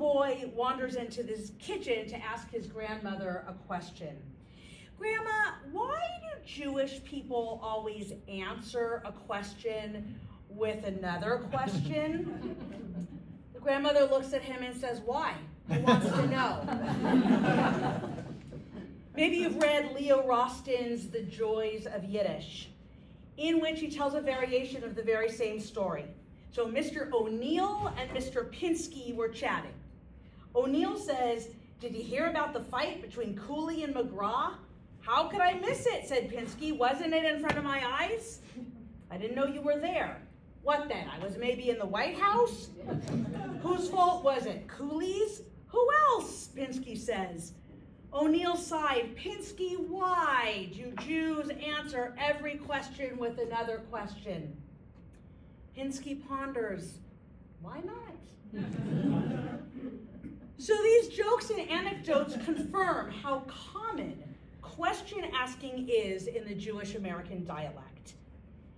boy wanders into this kitchen to ask his grandmother a question. Grandma, why do Jewish people always answer a question with another question? The grandmother looks at him and says, why? He wants to know. Maybe you've read Leo Rostin's The Joys of Yiddish, in which he tells a variation of the very same story. So Mr. O'Neill and Mr. Pinsky were chatting. O'Neill says, did you hear about the fight between Cooley and McGraw? How could I miss it, said Pinsky. Wasn't it in front of my eyes? I didn't know you were there. What then? I was maybe in the White House? Whose fault was it? Cooley's? Who else? Pinsky says. O'Neill sighed. Pinsky, why do Jews answer every question with another question? Pinsky ponders, why not? So these jokes and anecdotes confirm how common question asking is in the Jewish American dialect.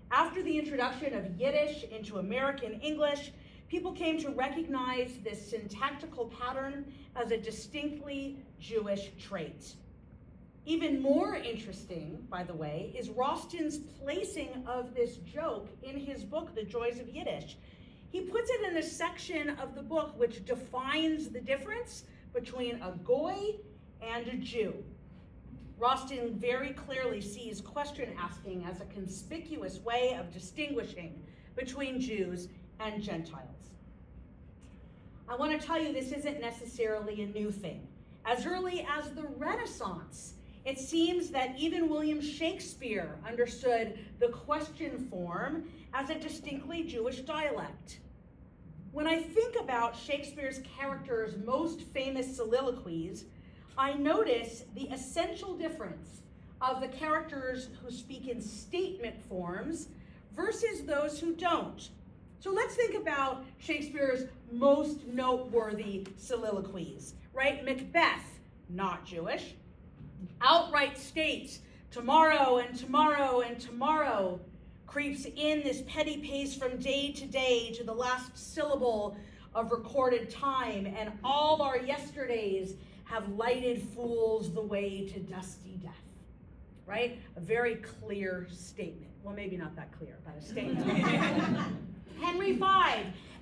After the introduction of Yiddish into American English, people came to recognize this syntactical pattern as a distinctly Jewish trait. Even more interesting, by the way, is Rostin's placing of this joke in his book, The Joys of Yiddish. He puts it in a section of the book which defines the difference between a goy and a Jew. Rostin very clearly sees question asking as a conspicuous way of distinguishing between Jews and Gentiles. I want to tell you this isn't necessarily a new thing. As early as the Renaissance, it seems that even William Shakespeare understood the question form as a distinctly Jewish dialect. When I think about Shakespeare's characters' most famous soliloquies, I notice the essential difference of the characters who speak in statement forms versus those who don't. So let's think about Shakespeare's most noteworthy soliloquies, right? Macbeth, not Jewish, outright states, tomorrow and tomorrow and tomorrow, creeps in this petty pace from day to day to the last syllable of recorded time, and all our yesterdays have lighted fools the way to dusty death, right? A very clear statement. Well, maybe not that clear, but a statement. Henry V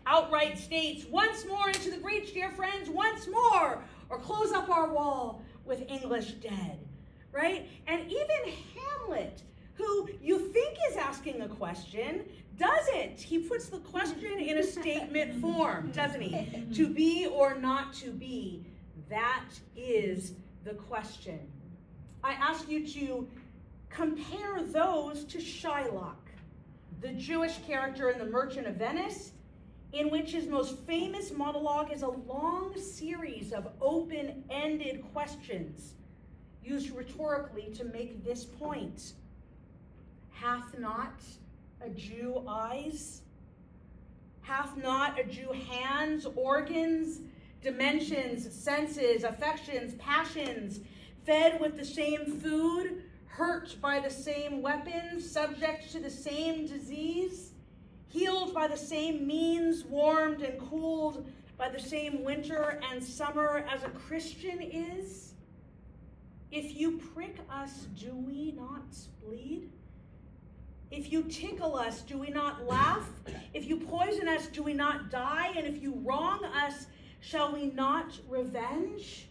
outright states, once more into the breach, dear friends, once more, or close up our wall with English dead, right? And even Hamlet, who you think is asking a question, doesn't. He puts the question in a statement form, doesn't he? To be or not to be, that is the question. I ask you to compare those to Shylock, the Jewish character in The Merchant of Venice, in which his most famous monologue is a long series of open-ended questions used rhetorically to make this point. Hath not a Jew eyes? Hath not a Jew hands, organs, dimensions, senses, affections, passions, fed with the same food, hurt by the same weapons, subject to the same disease, healed by the same means, warmed and cooled by the same winter and summer as a Christian is? If you prick us, do we not bleed? If you tickle us, do we not laugh? If you poison us, do we not die? And if you wrong us, shall we not revenge?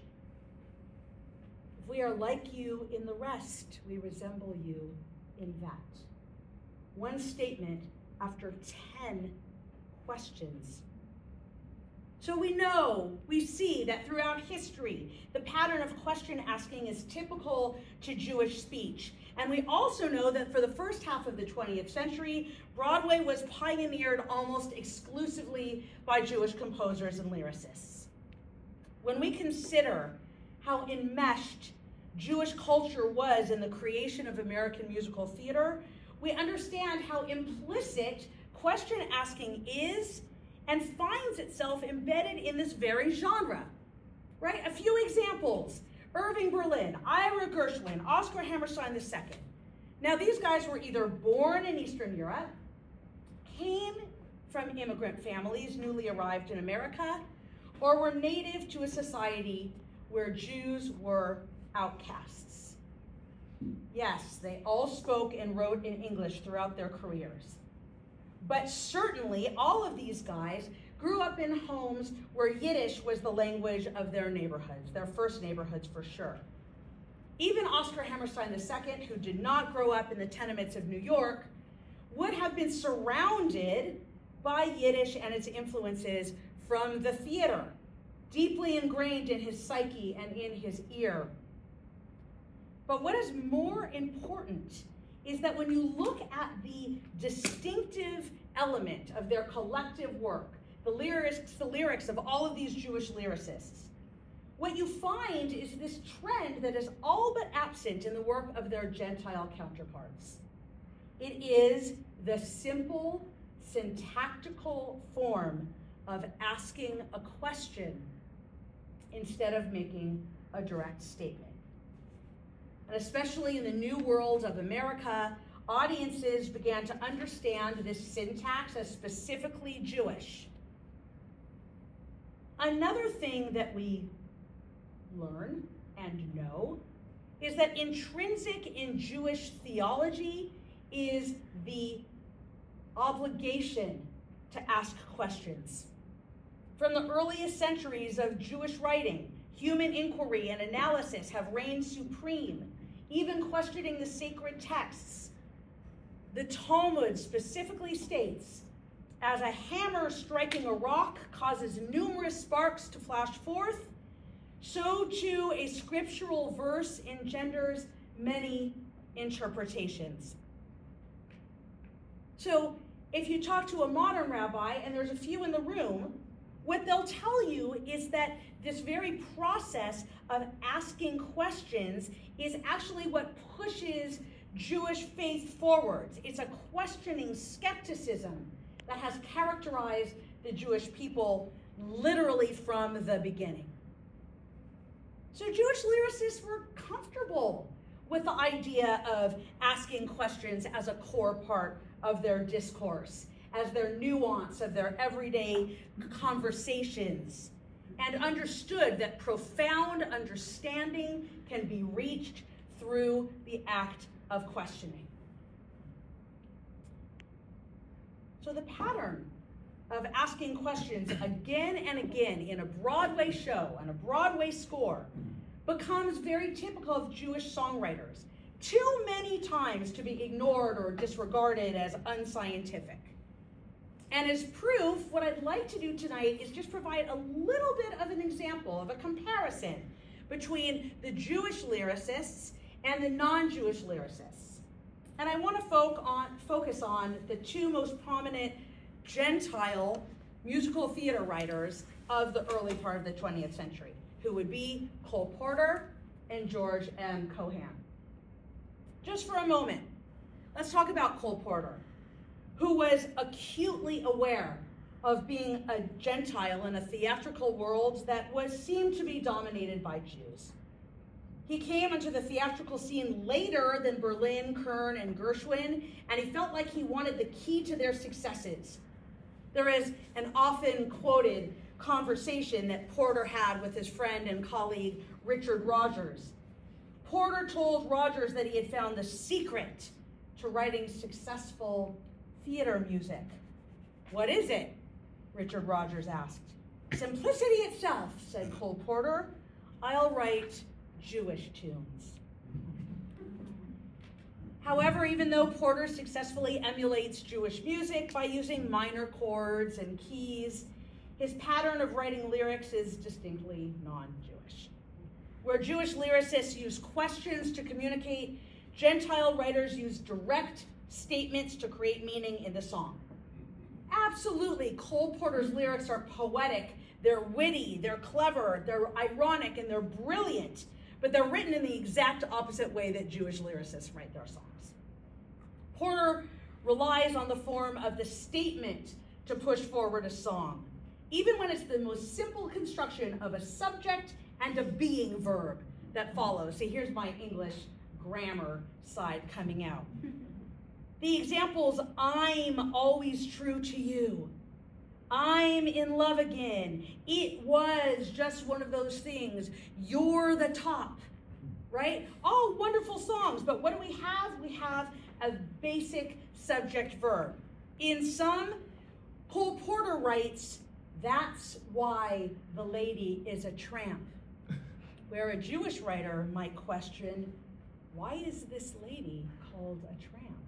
If we are like you in the rest, we resemble you in that. One statement after 10 questions. So we see that throughout history, the pattern of question asking is typical to Jewish speech. And we also know that for the first half of the 20th century, Broadway was pioneered almost exclusively by Jewish composers and lyricists. When we consider how enmeshed Jewish culture was in the creation of American musical theater, we understand how implicit question asking is and finds itself embedded in this very genre, right? A few examples: Irving Berlin, Ira Gershwin, Oscar Hammerstein II. Now, these guys were either born in Eastern Europe, came from immigrant families newly arrived in America, or were native to a society where Jews were outcasts. Yes, they all spoke and wrote in English throughout their careers. But certainly all of these guys grew up in homes where Yiddish was the language of their neighborhoods, their first neighborhoods for sure. Even Oscar Hammerstein II, who did not grow up in the tenements of New York, would have been surrounded by Yiddish and its influences from the theater, deeply ingrained in his psyche and in his ear. But what is more important is that when you look at the distinctive element of their collective work, the lyrics of all of these Jewish lyricists, what you find is this trend that is all but absent in the work of their Gentile counterparts. It is the simple, syntactical form of asking a question instead of making a direct statement. And especially in the new world of America, audiences began to understand this syntax as specifically Jewish. Another thing that we learn and know is that intrinsic in Jewish theology is the obligation to ask questions. From the earliest centuries of Jewish writing, human inquiry and analysis have reigned supreme, even questioning the sacred texts. The Talmud specifically states, as a hammer striking a rock causes numerous sparks to flash forth, so too a scriptural verse engenders many interpretations. So if you talk to a modern rabbi, and there's a few in the room, what they'll tell you is that this very process of asking questions is actually what pushes Jewish faith forwards. It's a questioning skepticism that has characterized the Jewish people literally from the beginning. So Jewish lyricists were comfortable with the idea of asking questions as a core part of their discourse, as their nuance of their everyday conversations, and understood that profound understanding can be reached through the act of questioning. So the pattern of asking questions again and again in a Broadway show and a Broadway score becomes very typical of Jewish songwriters, too many times to be ignored or disregarded as unscientific. And as proof, what I'd like to do tonight is just provide a little bit of an example of a comparison between the Jewish lyricists and the non-Jewish lyricists. And I want to focus on the two most prominent Gentile musical theater writers of the early part of the 20th century, who would be Cole Porter and George M. Cohan. Just for a moment, let's talk about Cole Porter, who was acutely aware of being a Gentile in a theatrical world that seemed to be dominated by Jews. He came into the theatrical scene later than Berlin, Kern, and Gershwin, and he felt like he wanted the key to their successes. There is an often quoted conversation that Porter had with his friend and colleague, Richard Rogers. Porter told Rogers that he had found the secret to writing successful theater music. What is it? Richard Rogers asked. Simplicity itself, said Cole Porter. I'll write Jewish tunes. However, even though Porter successfully emulates Jewish music by using minor chords and keys, his pattern of writing lyrics is distinctly non-Jewish. Where Jewish lyricists use questions to communicate, Gentile writers use direct statements to create meaning in the song. Absolutely, Cole Porter's lyrics are poetic, they're witty, they're clever, they're ironic, and they're brilliant, but they're written in the exact opposite way that Jewish lyricists write their songs. Porter relies on the form of the statement to push forward a song, even when it's the most simple construction of a subject and a being verb that follows. See, here's my English grammar side coming out. The examples, I'm always true to you. I'm in love again. It was just one of those things. You're the top, right? All wonderful songs, but what do we have? We have a basic subject verb. In some, Cole Porter writes, that's why the lady is a tramp. Where a Jewish writer might question, why is this lady called a tramp?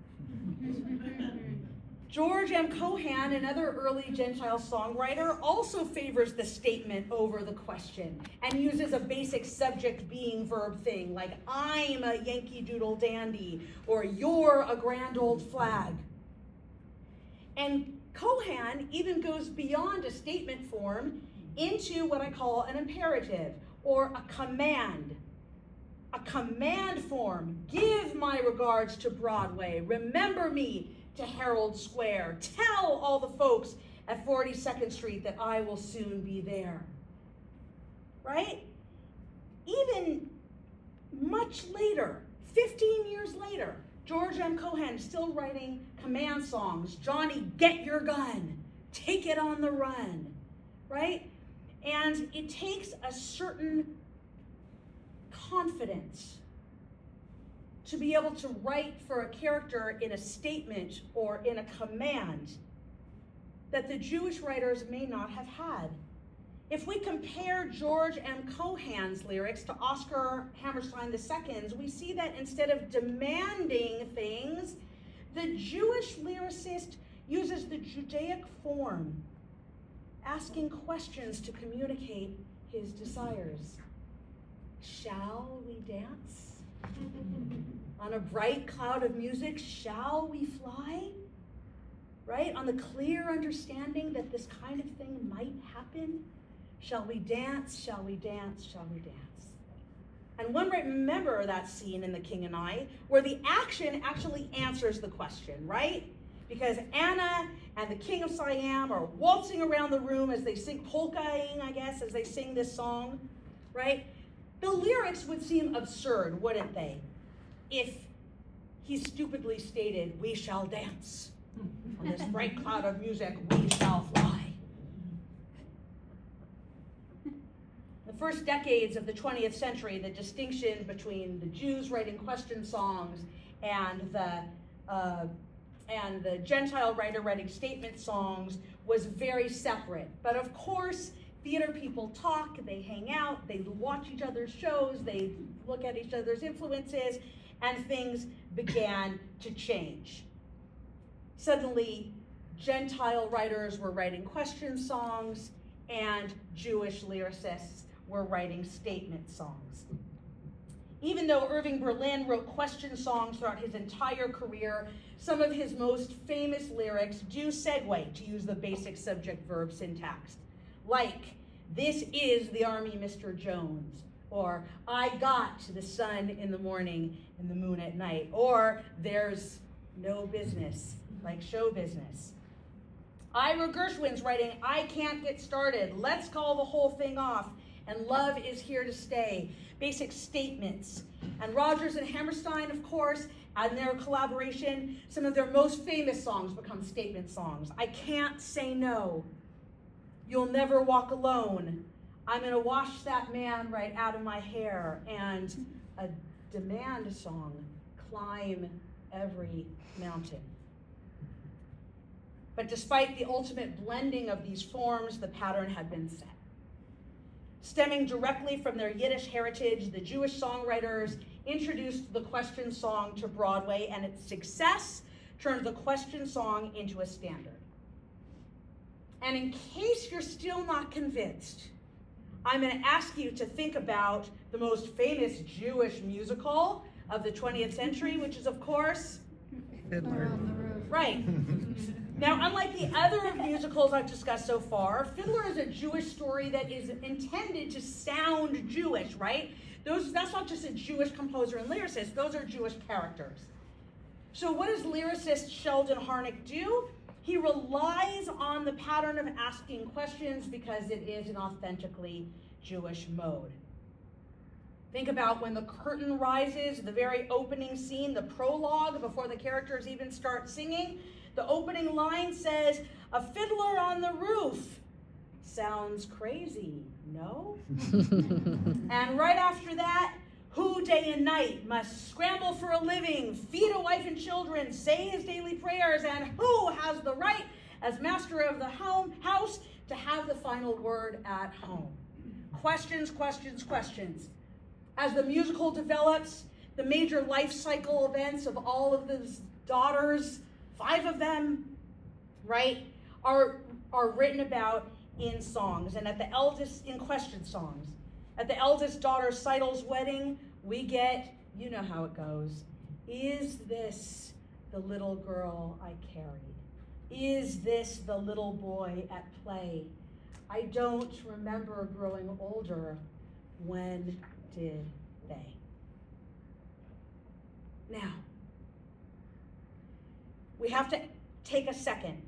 George M. Cohan, another early Gentile songwriter, also favors the statement over the question and uses a basic subject being verb thing like I'm a Yankee Doodle dandy or you're a grand old flag. And Cohan even goes beyond a statement form into what I call an imperative or a command. A command form. Give my regards to Broadway. Remember me to Herald Square. Tell all the folks at 42nd Street that I will soon be there. Right? Even much later, 15 years later, George M. Cohan still writing command songs. Johnny, get your gun. Take it on the run. Right? And it takes a certain confidence to be able to write for a character in a statement or in a command that the Jewish writers may not have had. If we compare George M. Cohan's lyrics to Oscar Hammerstein II's, we see that instead of demanding things, the Jewish lyricist uses the Judaic form, asking questions to communicate his desires. Shall we dance? On a bright cloud of music, shall we fly? Right? On the clear understanding that this kind of thing might happen? Shall we dance? Shall we dance? Shall we dance? And one might remember that scene in The King and I, where the action actually answers the question, right? Because Anna and the King of Siam are waltzing around the room as they sing, polkaing, I guess, as they sing this song, right? The lyrics would seem absurd, wouldn't they? If he stupidly stated, we shall dance. On this bright cloud of music, we shall fly. The first decades of the 20th century, the distinction between the Jews writing question songs and the Gentile writer writing statement songs was very separate. But of course, theater people talk, they hang out, they watch each other's shows, they look at each other's influences, and things began to change. Suddenly, Gentile writers were writing question songs, and Jewish lyricists were writing statement songs. Even though Irving Berlin wrote question songs throughout his entire career, some of his most famous lyrics do segue, to use the basic subject-verb syntax. Like, this is the Army, Mr. Jones, or I got the sun in the morning and the moon at night, or there's no business, like show business. Ira Gershwin's writing, I can't get started, let's call the whole thing off, and love is here to stay. Basic statements. And Rodgers and Hammerstein, of course, and their collaboration, some of their most famous songs become statement songs. I can't say no. You'll never walk alone. I'm gonna wash that man right out of my hair. And a demand song, climb every mountain. But despite the ultimate blending of these forms, the pattern had been set. Stemming directly from their Yiddish heritage, the Jewish songwriters introduced the question song to Broadway, and its success turned the question song into a standard. And in case you're still not convinced, I'm going to ask you to think about the most famous Jewish musical of the 20th century, which is, of course, Fiddler. Right. Now, unlike the other musicals I've discussed so far, Fiddler is a Jewish story that is intended to sound Jewish, right? That's not just a Jewish composer and lyricist, those are Jewish characters. So what does lyricist Sheldon Harnick do? He relies on the pattern of asking questions because it is an authentically Jewish mode. Think about when the curtain rises, the very opening scene, the prologue, before the characters even start singing. The opening line says, "A fiddler on the roof." Sounds crazy, no? And right after that, who day and night must scramble for a living, feed a wife and children, say his daily prayers, and who has the right, as master of the house, to have the final word at home? Questions, questions, questions. As the musical develops, the major life cycle events of all of those daughters, 5 of them, right, are written about in songs, and at the eldest, in question songs. At the eldest daughter Seidel's wedding, we get, you know how it goes. Is this the little girl I carried? Is this the little boy at play? I don't remember growing older. When did they? Now, we have to take a second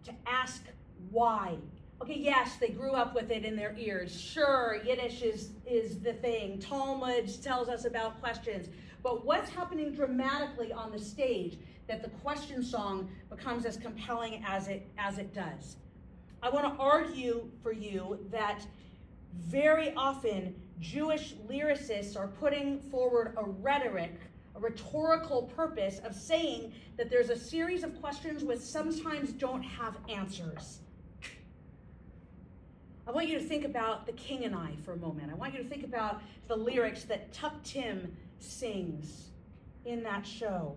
to ask why. Okay, yes, they grew up with it in their ears. Sure, Yiddish is the thing. Talmud tells us about questions. But what's happening dramatically on the stage that the question song becomes as compelling as it does? I want to argue for you that very often Jewish lyricists are putting forward a rhetoric, a rhetorical purpose of saying that there's a series of questions which sometimes don't have answers. I want you to think about The King and I for a moment. I want you to think about the lyrics that Tuck Tim sings in that show.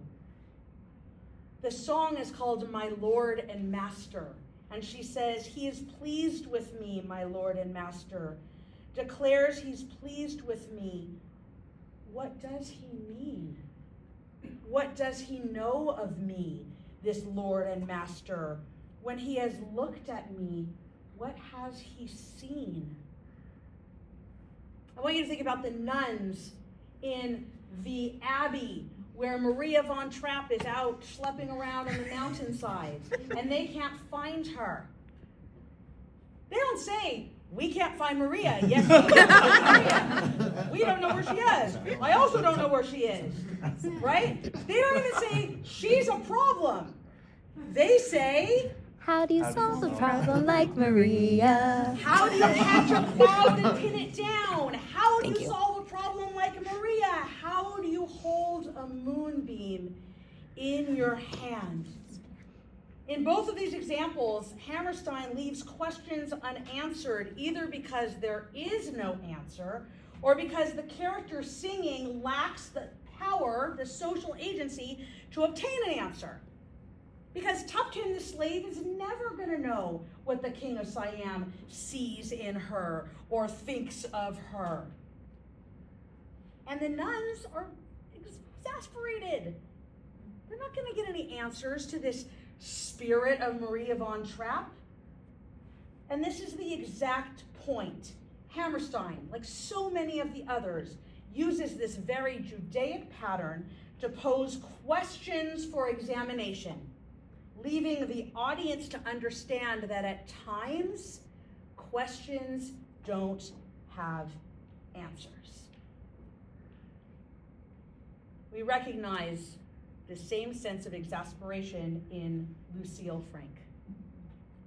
The song is called My Lord and Master, and she says, "He is pleased with me, my Lord and Master, declares he's pleased with me." What does he mean? What does he know of me, this Lord and Master? When he has looked at me, what has he seen? I want you to think about the nuns in the Abbey, where Maria von Trapp is out schlepping around on the mountainside, and they can't find her. They don't say, "We can't find Maria." Yes, we can find Maria. We don't know where she is. I also don't know where she is. Right? They don't even say, "She's a problem." They say, "How do you solve a problem like Maria?" How do you catch a cloud and pin it down? How do you solve a problem like Maria? How do you hold a moonbeam in your hand? In both of these examples, Hammerstein leaves questions unanswered, either because there is no answer, or because the character singing lacks the power, the social agency, to obtain an answer. Because Tuptim the slave is never going to know what the king of Siam sees in her or thinks of her. And the nuns are exasperated. They're not going to get any answers to this spirit of Maria von Trapp. And this is the exact point. Hammerstein, like so many of the others, uses this very Judaic pattern to pose questions for examination, leaving the audience to understand that at times, questions don't have answers. We recognize the same sense of exasperation in Lucille Frank,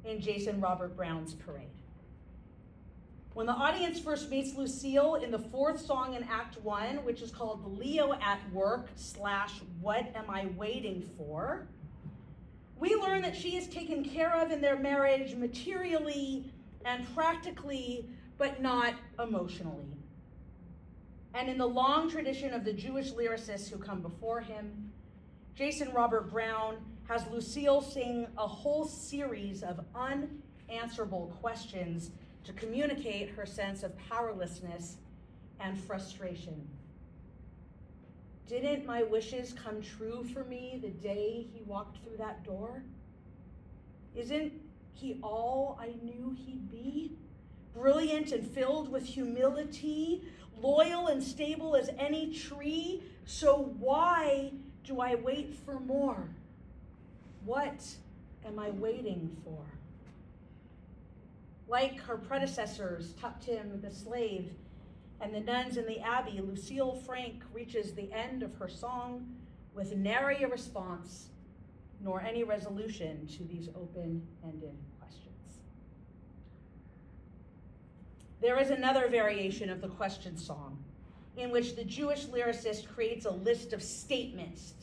in Jason Robert Brown's Parade. When the audience first meets Lucille in the 4th song in Act 1, which is called Leo at Work / What Am I Waiting For?, we learn that she is taken care of in their marriage materially and practically, but not emotionally. And in the long tradition of the Jewish lyricists who come before him, Jason Robert Brown has Lucille sing a whole series of unanswerable questions to communicate her sense of powerlessness and frustration. Didn't my wishes come true for me the day he walked through that door? Isn't he all I knew he'd be? Brilliant and filled with humility, loyal and stable as any tree. So why do I wait for more? What am I waiting for? Like her predecessors, Tuptim the slave and the nuns in the abbey, Lucille Frank reaches the end of her song with nary a response nor any resolution to these open-ended questions. There is another variation of the question song in which the Jewish lyricist creates a list of statements,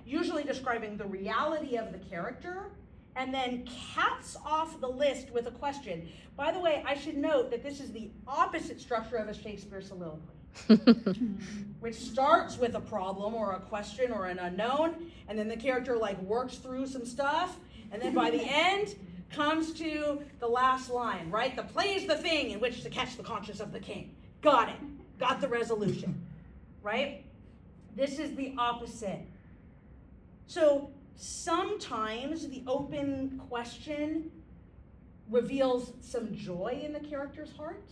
usually describing the reality of the character, and then caps off the list with a question. By the way, I should note that this is the opposite structure of a Shakespeare soliloquy, which starts with a problem or a question or an unknown, and then the character works through some stuff, and then by the end comes to the last line, right? The play is the thing in which to catch the conscience of the king. Got it. Got the resolution, right? This is the opposite. So sometimes the open question reveals some joy in the character's heart,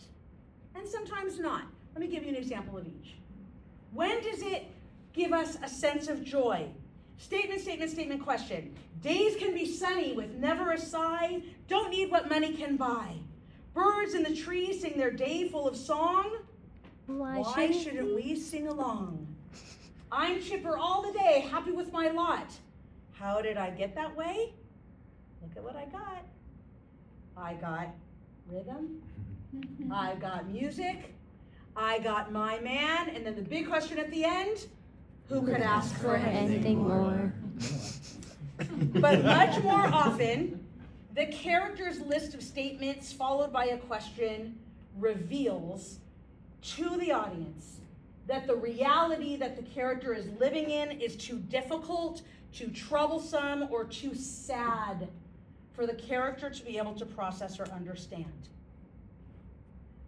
and sometimes not. Let me give you an example of each. When does it give us a sense of joy? Statement, question. Days can be sunny with never a sigh, don't need what money can buy. Birds in the trees sing their day full of song. Why shouldn't we sing along? I'm chipper all the day, happy with my lot. How did I get that way? Look at what I got. I got rhythm. I got music. I got my man. And then the big question at the end, who could ask for anything more? But much more often, the character's list of statements followed by a question reveals to the audience that the reality that the character is living in is too difficult, too troublesome, or too sad for the character to be able to process or understand.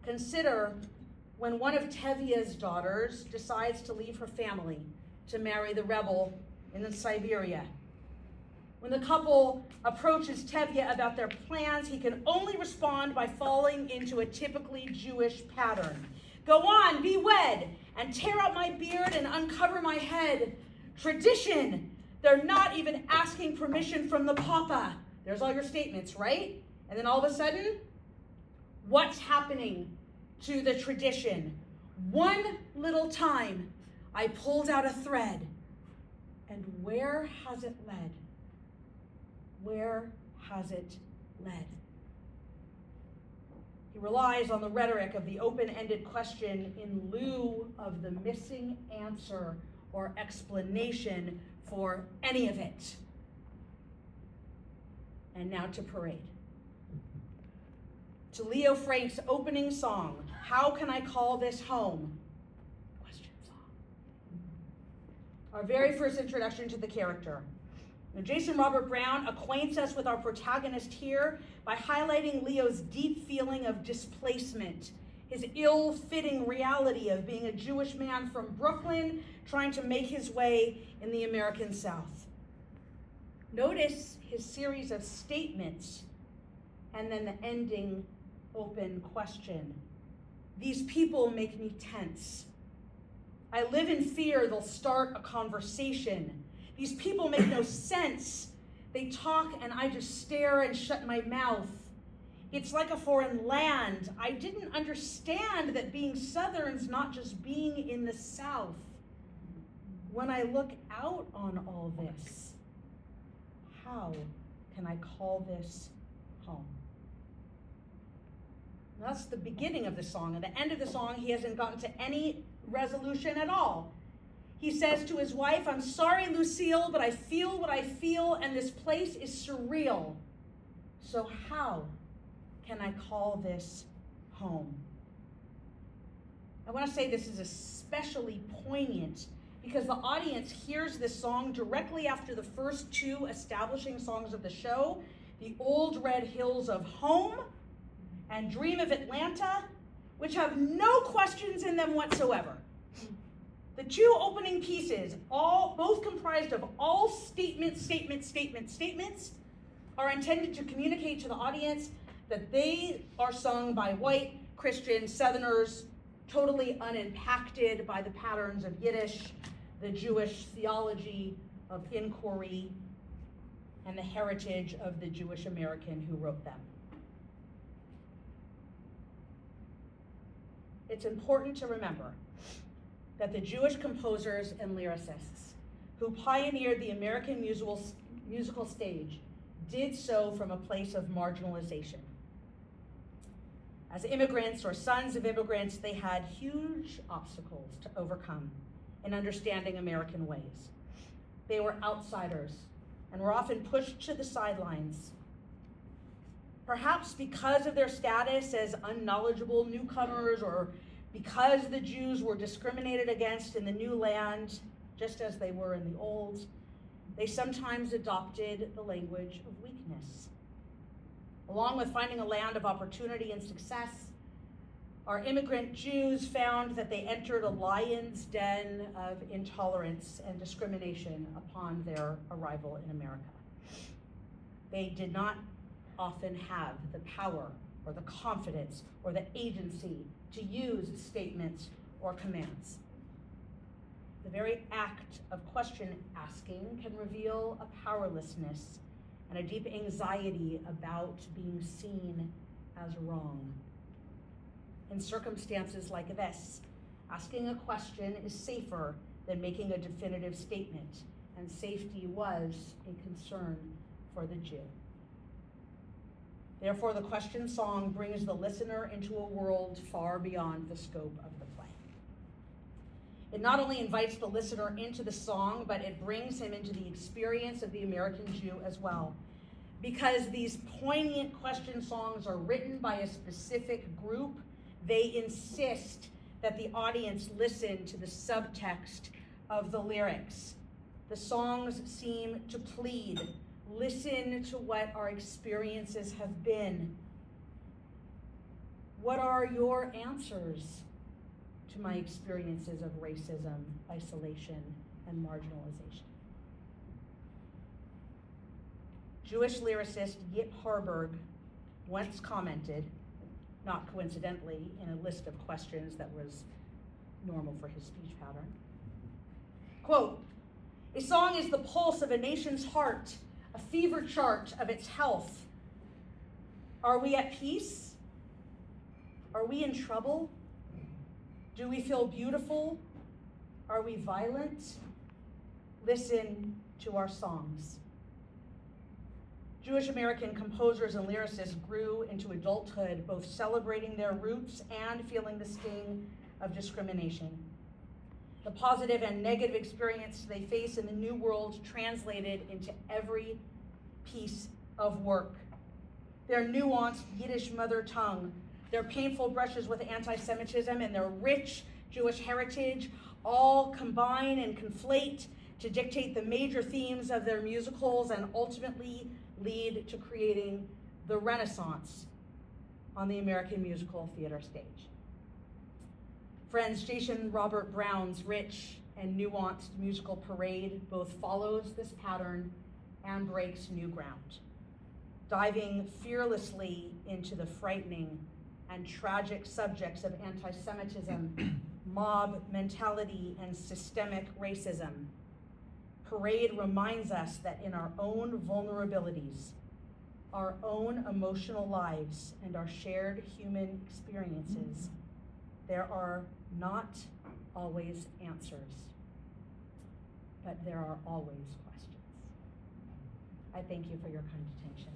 Consider when one of Tevye's daughters decides to leave her family to marry the rebel in Siberia. When the couple approaches Tevye about their plans, he can only respond by falling into a typically Jewish pattern. Go on, be wed, and tear out my beard and uncover my head. Tradition. They're not even asking permission from the papa. There's all your statements, right? And then all of a sudden, what's happening to the tradition? One little time, I pulled out a thread. And where has it led? Where has it led? He relies on the rhetoric of the open-ended question in lieu of the missing answer or explanation for any of it. And now to Parade. To Leo Frank's opening song, How Can I Call This Home? Question song. Our very first introduction to the character. Now, Jason Robert Brown acquaints us with our protagonist here by highlighting Leo's deep feeling of displacement, his ill-fitting reality of being a Jewish man from Brooklyn trying to make his way in the American South. Notice his series of statements and then the ending open question. These people make me tense. I live in fear they'll start a conversation. These people make no sense. They talk and I just stare and shut my mouth. It's like a foreign land. I didn't understand that being Southern's not just being in the South. When I look out on all this, how can I call this home? That's the beginning of the song. At the end of the song, he hasn't gotten to any resolution at all. He says to his wife, I'm sorry, Lucille, but I feel what I feel, and this place is surreal. So how can I call this home? I want to say this is especially poignant because the audience hears this song directly after the first two establishing songs of the show, The Old Red Hills of Home and Dream of Atlanta, which have no questions in them whatsoever. The two opening pieces, both comprised of all statements, are intended to communicate to the audience that they are sung by white Christian Southerners, totally unimpacted by the patterns of Yiddish, the Jewish theology of inquiry, and the heritage of the Jewish American who wrote them. it's important to remember that the Jewish composers and lyricists who pioneered the American musical stage did so from a place of marginalization. As immigrants or sons of immigrants, they had huge obstacles to overcome in understanding American ways. They were outsiders and were often pushed to the sidelines, perhaps because of their status as unknowledgeable newcomers, or because the Jews were discriminated against in the new land, just as they were in the old. They sometimes adopted the language of weakness. Along with finding a land of opportunity and success, our immigrant Jews found that they entered a lion's den of intolerance and discrimination upon their arrival in America. They did not often have the power or the confidence or the agency to use statements or commands. The very act of question asking can reveal a powerlessness and a deep anxiety about being seen as wrong. In circumstances like this, asking a question is safer than making a definitive statement, and safety was a concern for the Jew. Therefore, the question song brings the listener into a world far beyond the scope of the play. It not only invites the listener into the song, but it brings him into the experience of the American Jew as well. Because these poignant question songs are written by a specific group, they insist that the audience listen to the subtext of the lyrics. The songs seem to plead, listen to what our experiences have been. What are your answers to my experiences of racism, isolation, and marginalization? Jewish lyricist Yit Harburg once commented, not coincidentally, in a list of questions that was normal for his speech pattern, quote, "A song is the pulse of a nation's heart, a fever chart of its health. Are we at peace? Are we in trouble? Do we feel beautiful? Are we violent? Listen to our songs." Jewish American composers and lyricists grew into adulthood, both celebrating their roots and feeling the sting of discrimination. The positive and negative experience they face in the new world translated into every piece of work. Their nuanced Yiddish mother tongue, their painful brushes with anti-Semitism, and their rich Jewish heritage all combine and conflate to dictate the major themes of their musicals and ultimately lead to creating the Renaissance on the American musical theater stage. Friends, Jason Robert Brown's rich and nuanced musical Parade both follows this pattern and breaks new ground, diving fearlessly into the frightening and tragic subjects of anti-Semitism, mob mentality, and systemic racism. Parade reminds us that in our own vulnerabilities, our own emotional lives, and our shared human experiences, there are not always answers, but there are always questions. I thank you for your kind attention.